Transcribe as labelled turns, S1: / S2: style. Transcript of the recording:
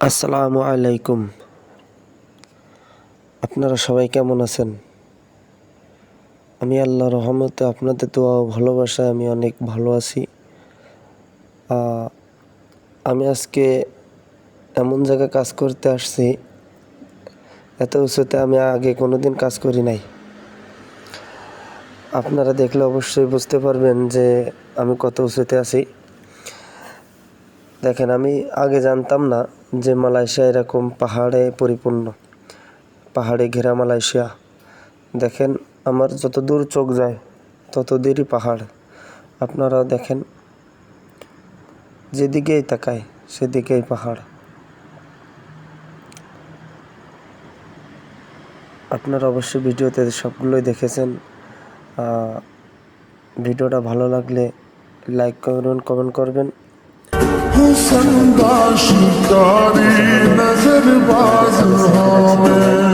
S1: আসসালামু আলাইকুম। আপনারা সবাই কেমন আছেন? আমি আল্লাহর রহমতে আপনাদের দোয়া ও ভালোবাসায় আমি অনেক ভালো আছি। আমি আজকে এমন জায়গায় কাজ করতে আসছি, এত উঁচুতে আমি আগে কোনোদিন কাজ করি নাই। আপনারা দেখলে অবশ্যই বুঝতে পারবেন যে আমি কত উঁচুতে আছি। দেখেন, আমি আগে জানতাম না যে মালয়েশিয়া এরকম পাহাড়ে পরিপূর্ণ, পাহাড়ে ঘেরা মালয়েশিয়া। দেখেন, আমার যত দূর চোখ যায় তত দূরই পাহাড়। আপনারা দেখেন, যেদিকেই তাকায় সেদিকেই পাহাড়। আপনারা অবশ্যই ভিডিওতে সবগুলোই দেখেছেন। ভিডিওটা ভালো লাগলে লাইক করবেন, কমেন্ট করবেন।
S2: हुस्न का शिकारी नजरबाज हमें